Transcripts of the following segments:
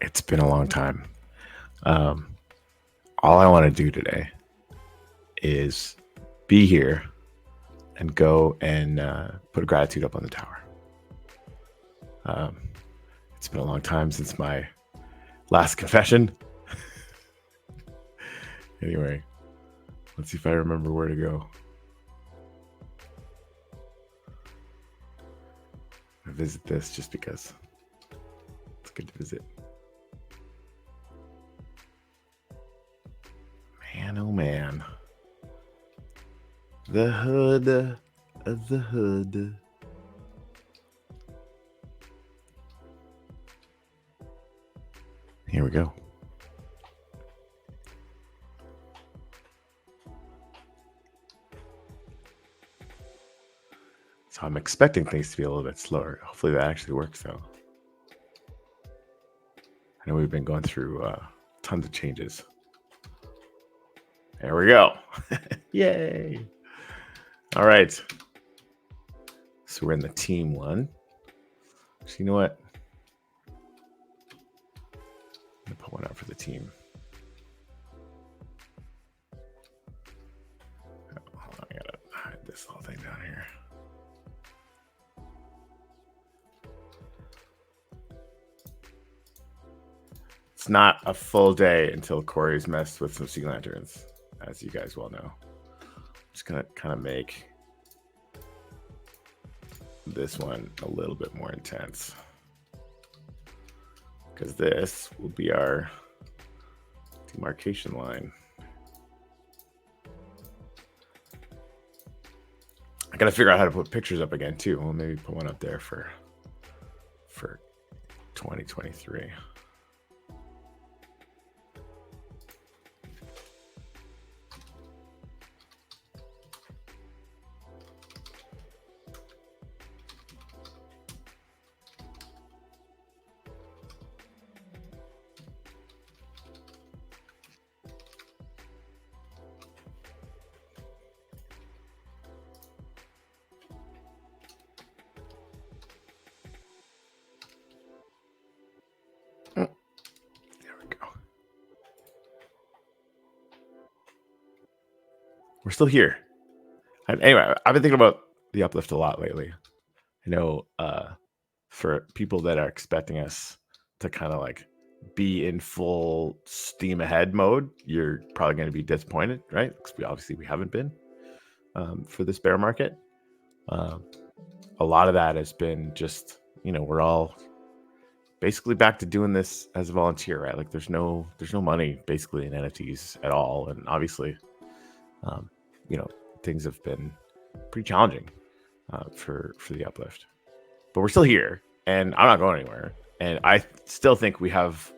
It's been a long time. Um, all I want to do today is be here and go and put a gratitude up on the tower. Um, it's been a long time since my last confession. Anyway, let's see if I remember where to go. I visit this just because it's good to visit. Man, oh man. The hood of the hood. Here we go. So I'm expecting things to be a little bit slower. Hopefully that actually works though. I know we've been going through tons of changes. There we go. Yay. All right. So we're in the team one. So you know what? I'm going to put one out for the team. Oh, hold on, I got to hide this little thing down here. It's not a full day until Corey's messed with some sea lanterns, as you guys well know. I'm just going to kind of make this one a little bit more intense, because this will be our demarcation line. I gotta figure out how to put pictures up again too. We'll maybe put one up there for 2023. We're still here. Anyway, I've been thinking about the uplift a lot lately. I know for people that are expecting us to kind of like be in full steam ahead mode, you're probably going to be disappointed, right? Because we haven't been for this bear market. A lot of that has been just, we're all basically back to doing this as a volunteer, right? Like there's no money basically in NFTs at all, and obviously things have been pretty challenging for the uplift, but we're still here, and I'm not going anywhere, and I still think we have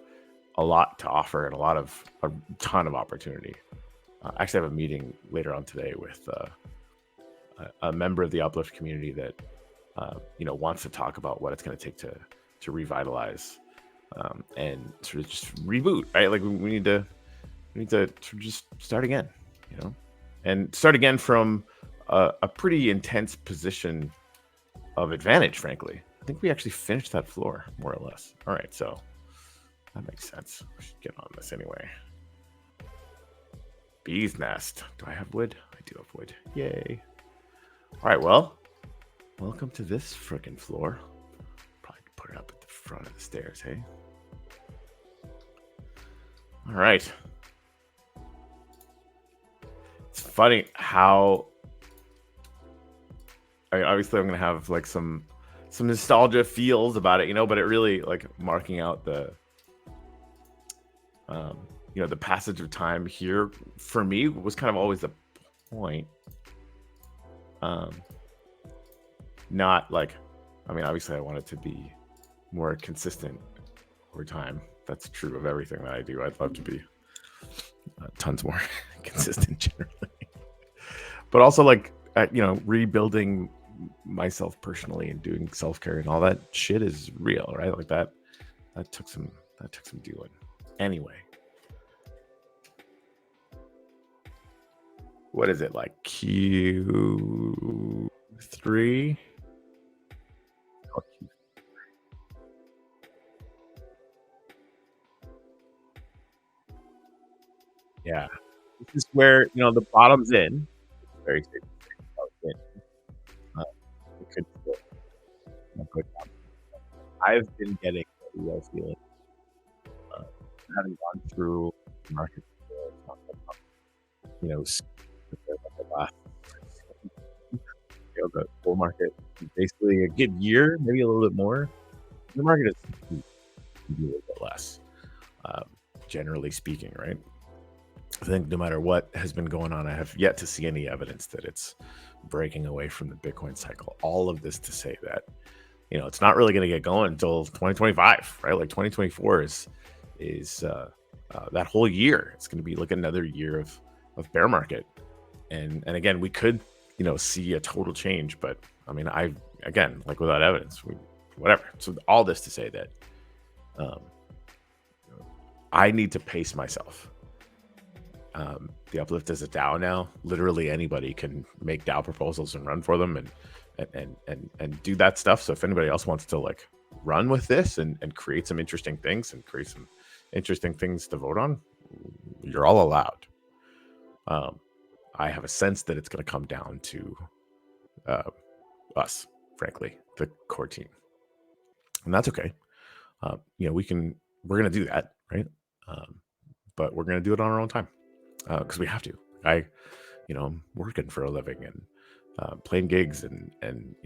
a lot to offer and a ton of opportunity. I actually have a meeting later on today with a member of the uplift community that wants to talk about what it's going to take to revitalize and sort of just reboot, right? Like we need to just start again, and start again from a pretty intense position of advantage, frankly. I think we actually finished that floor, more or less. All right, so that makes sense. We should get on this anyway. Bee's nest. Do I have wood? I do have wood. Yay. All right, well, welcome to this frickin' floor. Probably put it up at the front of the stairs, hey? All right. It's funny how obviously I'm gonna have like some nostalgia feels about it, but it really like marking out the the passage of time here for me was kind of always the point. Not like, obviously I want it to be more consistent over time. That's true of everything that I do. I'd love to be tons more consistent generally, but also like rebuilding myself personally and doing self-care and all that shit is real, right? Like that took some doing. Anyway, what is it, like Q3? Yeah, this is where the bottom's in. It's very safe to say the bottom's in. Uh, it could still go down. I've been getting a real feeling, uh, having gone through the market, you know, s- the last, the bull market, basically a good year, maybe a little bit more. The market is maybe a little bit less, um, generally speaking, right? I think no matter what has been going on, I have yet to see any evidence that it's breaking away from the Bitcoin cycle. All of this to say that it's not really going to get going until 2025, right? Like 2024 is that whole year. It's going to be like another year of bear market, and again, we could see a total change, but I mean, I again, like without evidence, whatever. So all this to say that um, I need to pace myself. The uplift is a DAO now. Literally anybody can make DAO proposals and run for them and do that stuff. So if anybody else wants to like run with this and create some interesting things and create some interesting things to vote on, you're all allowed. Um, I have a sense that it's going to come down to uh, us, frankly, the core team, and that's okay. We're going to do that, right? Um, but we're going to do it on our own time because we have to. I I'm working for a living and playing gigs, and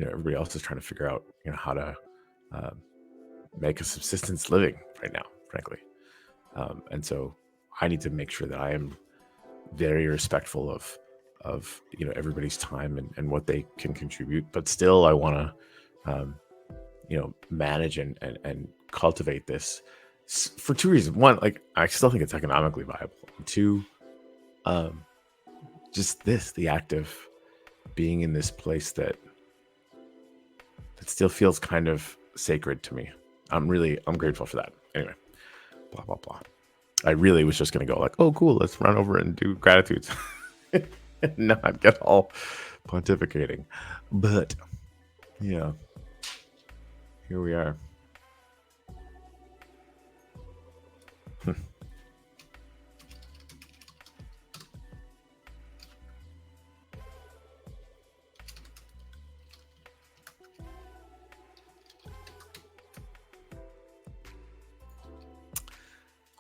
everybody else is trying to figure out how to uh, make a subsistence living right now, frankly. And so I need to make sure that I am very respectful of everybody's time and what they can contribute, but still I want to manage and cultivate this for two reasons. One, like I still think it's economically viable. And two, um, just the act of being in this place that still feels kind of sacred to me. I'm grateful for that. Anyway, blah blah blah. I really was just gonna go like, oh cool, let's run over and do gratitudes, and not get all pontificating. But yeah, here we are.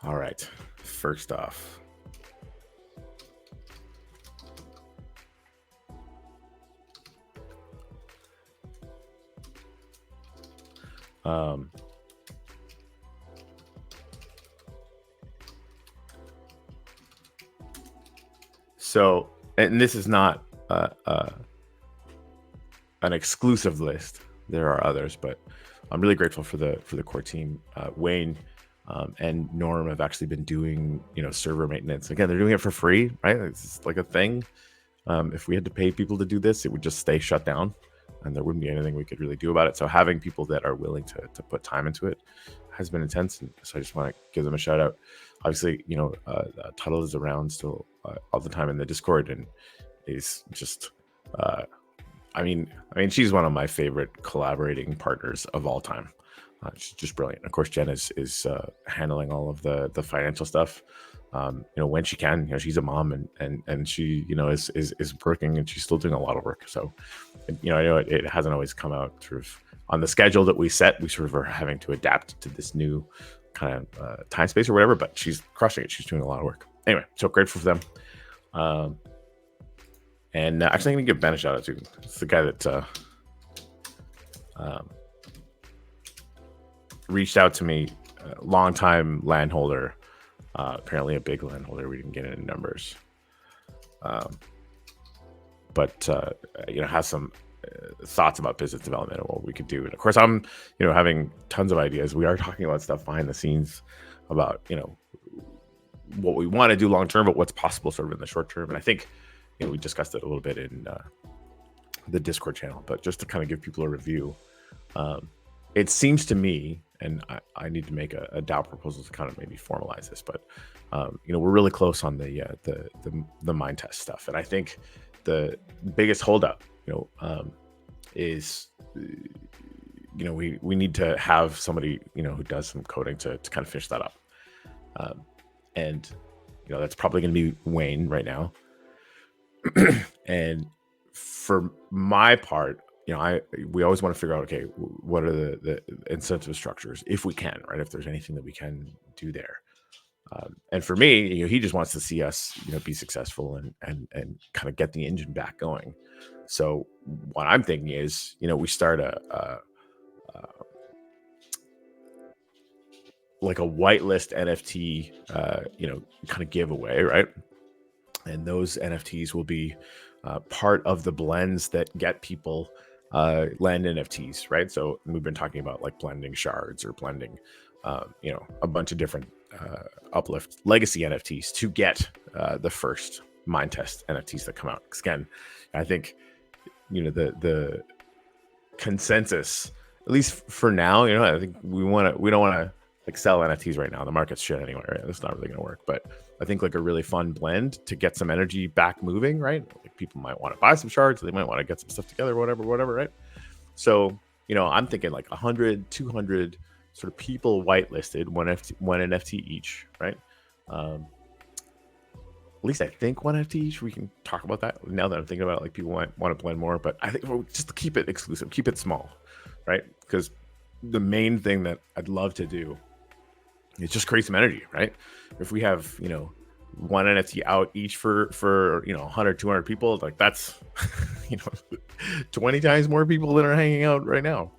All right. First off, um, so and this is not an exclusive list. There are others, but I'm really grateful for the core team. Wayne and Norm have actually been doing server maintenance. Again, they're doing it for free, right? It's like a thing. If we had to pay people to do this, it would just stay shut down, and there wouldn't be anything we could really do about it. So having people that are willing to put time into it has been intense, and so I just want to give them a shout out. Obviously, Tuttle is around still all the time in the Discord, and is just uh, I mean, she's one of my favorite collaborating partners of all time. She's just brilliant. Of course, Jen is handling all of the financial stuff. When she can, she's a mom and she is working, and she's still doing a lot of work. So, I know it hasn't always come out sort of on the schedule that we set. We sort of are having to adapt to this new kind of time space or whatever. But she's crushing it. She's doing a lot of work. Anyway, so grateful for them. Um, and actually, I'm gonna give Ben a shout out too. It's the guy that um, reached out to me, longtime landholder, apparently a big landholder. We didn't get any numbers, um, but has some thoughts about business development and what we could do. And of course, I'm having tons of ideas. We are talking about stuff behind the scenes about what we want to do long term, but what's possible sort of in the short term. And I think we discussed it a little bit in the Discord channel, but just to kind of give people a review, it seems to me, and I need to make a DAO proposal to kind of maybe formalize this, but we're really close on the mind test stuff, and I think the biggest holdup, is we need to have somebody who does some coding to kind of finish that up, and that's probably going to be Wayne right now. And for my part, we always want to figure out, okay, what are the incentive structures, if we can, right? If there's anything that we can do there. And for me, he just wants to see us, be successful and kind of get the engine back going. So what I'm thinking is, we start like a whitelist NFT, kind of giveaway, right? And those NFTs will be part of the blends that get people land NFTs, right? So we've been talking about like blending shards or blending, a bunch of different Uplift legacy NFTs to get the first Minetest NFTs that come out. Because again, I think the consensus, at least for now, I think we don't want to like sell NFTs right now. The market's shit anyway, right? That's not really going to work. But I think like a really fun blend to get some energy back moving, right? Like people might want to buy some shards, they might want to get some stuff together, whatever, right? So, I'm thinking like 100, 200 sort of people whitelisted, one NFT each, right? At least I think one NFT each. We can talk about that now that I'm thinking about it. Like people might want to blend more, but I think just keep it exclusive, keep it small, right? Because the main thing that I'd love to do is just create some energy, right? If we have, one NFT out each for 100, 200 people, like that's, 20 times more people that are hanging out right now.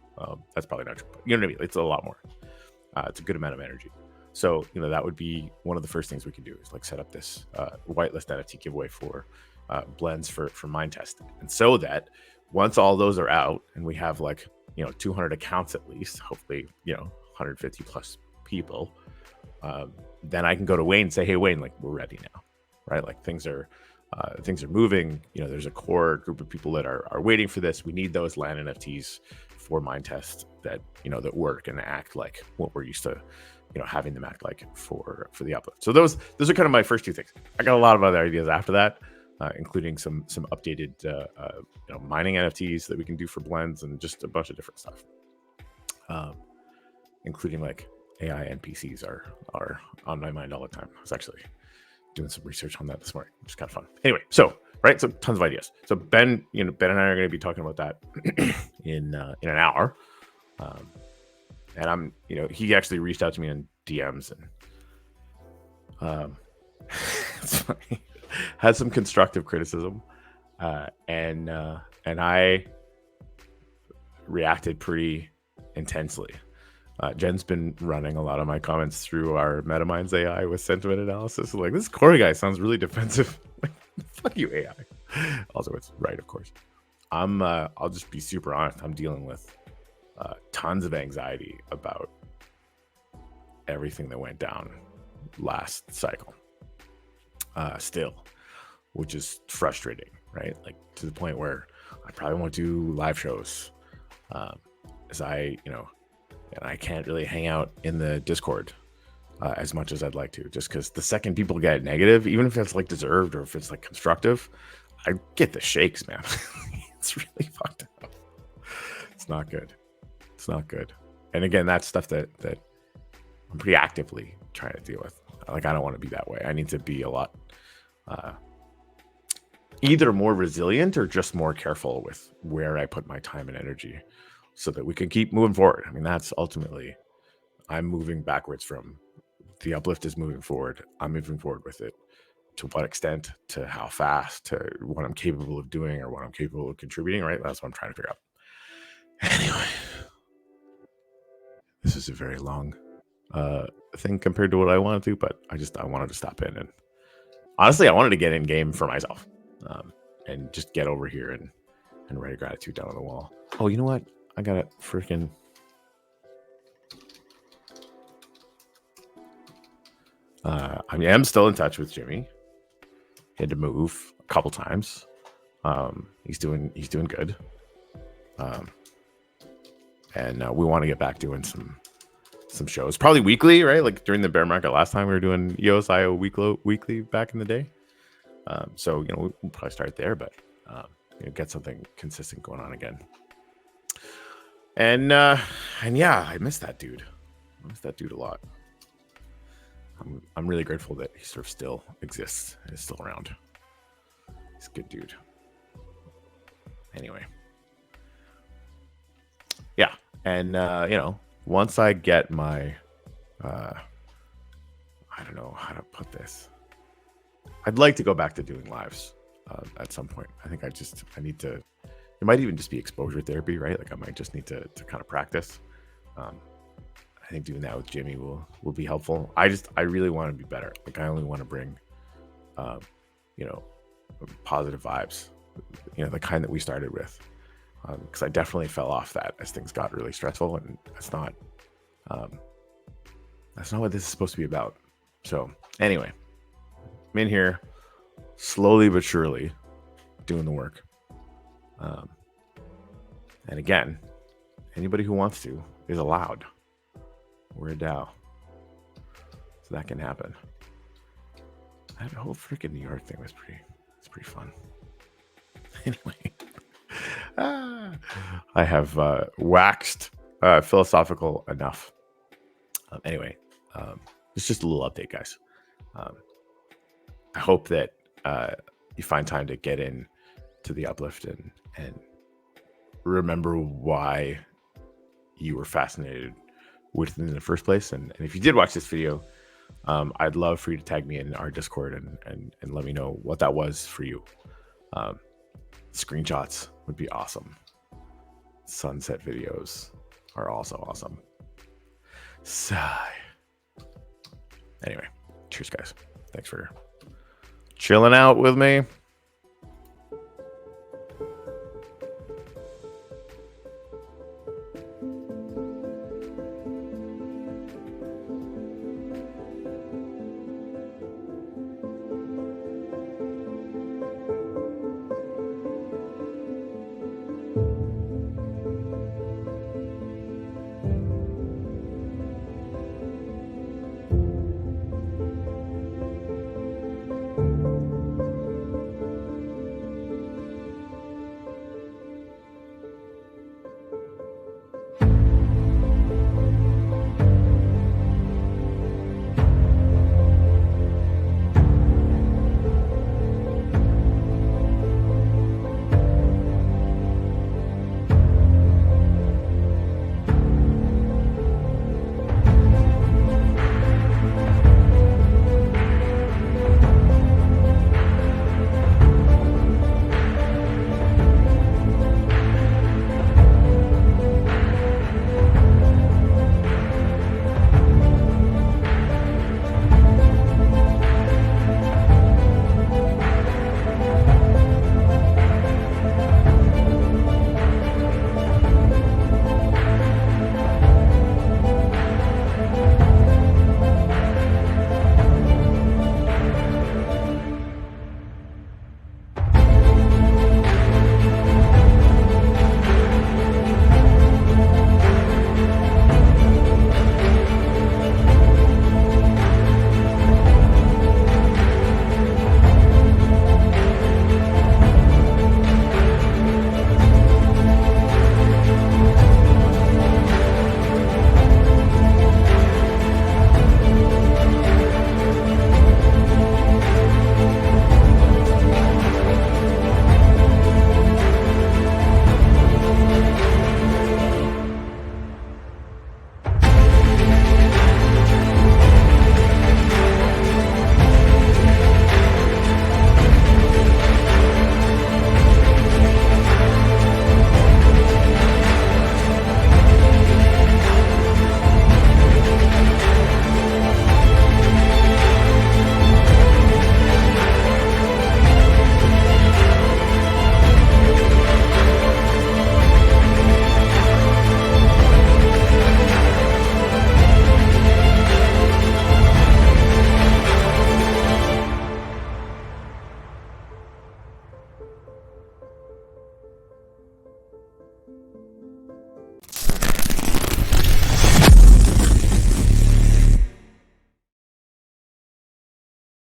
That's probably not true, but you know what I mean? It's a lot more. It's a good amount of energy. So, that would be one of the first things we can do is like set up this whitelist NFT giveaway for blends for Minetest. And so that once all those are out and we have like, 200 accounts at least, hopefully, 150 plus people, then I can go to Wayne and say, hey, Wayne, like we're ready now, right? Like things are moving. There's a core group of people that are waiting for this. We need those land NFTs for Minetest that, that work and act like what we're used to, having them act like for the Uplift. So those are kind of my first two things. I got a lot of other ideas after that, including some updated, mining NFTs that we can do for blends and just a bunch of different stuff, including like AI NPCs are on my mind all the time. I was actually doing some research on that this morning, which is kind of fun. Anyway, so tons of ideas. So Ben and I are going to be talking about that in an hour. And I'm, he actually reached out to me in DMs and it's funny, had some constructive criticism, and I reacted pretty intensely. Jen's been running a lot of my comments through our MetaMinds AI with sentiment analysis. Like, this Corey guy sounds really defensive. Like, fuck you, AI. Also, it's right, of course. I'll just be super honest. I'm dealing with tons of anxiety about everything that went down last cycle. Still, which is frustrating, right? Like to the point where I probably won't do live shows, as and I can't really hang out in the Discord as much as I'd like to, just because the second people get negative, even if it's like deserved or if it's like constructive, I get the shakes, man. It's really fucked up. It's not good. It's not good. And again, that's stuff that I'm pretty actively trying to deal with. Like, I don't want to be that way. I need to be a lot either more resilient or just more careful with where I put my time and energy so that we can keep moving forward. I mean, that's ultimately, I'm moving backwards from the Uplift is moving forward. I'm moving forward with it. To what extent, to how fast, to what I'm capable of doing or what I'm capable of contributing, right? That's what I'm trying to figure out. Anyway, this is a very long thing compared to what I wanted to, but I wanted to stop in, and honestly, I wanted to get in game for myself, and just get over here and write a gratitude down on the wall. Oh, you know what? I got it freaking. I mean, I'm still in touch with Jimmy. He had to move a couple times. He's doing good. And we want to get back doing some shows, probably weekly, right? Like during the bear market last time, we were doing EOS.io weekly back in the day. So we'll probably start there, but get something consistent going on again. And yeah, I miss that dude. I miss that dude a lot. I'm really grateful that he sort of still exists and is still around. He's a good dude. Anyway, yeah, and once I get my, I don't know how to put this. I'd like to go back to doing lives at some point. I think I need to. It might even just be exposure therapy, right? Like I might just need to kind of practice. I think doing that with Jimmy will be helpful. I really want to be better. Like I only want to bring, positive vibes, the kind that we started with. Because I definitely fell off that as things got really stressful, and that's not what this is supposed to be about. So anyway, I'm in here, slowly but surely, doing the work. And again, anybody who wants to is allowed. We're a DAO, so that can happen. That whole freaking New York thing was pretty fun. Anyway, I have waxed philosophical enough. Anyway, it's just a little update, guys. I hope that you find time to get in to the uplift and remember why you were fascinated with it in the first place. And if you did watch this video, I'd love for you to tag me in our Discord and let me know what that was for you. Screenshots would be awesome. Sunset videos are also awesome. Sigh. Anyway, cheers, guys. Thanks for chilling out with me.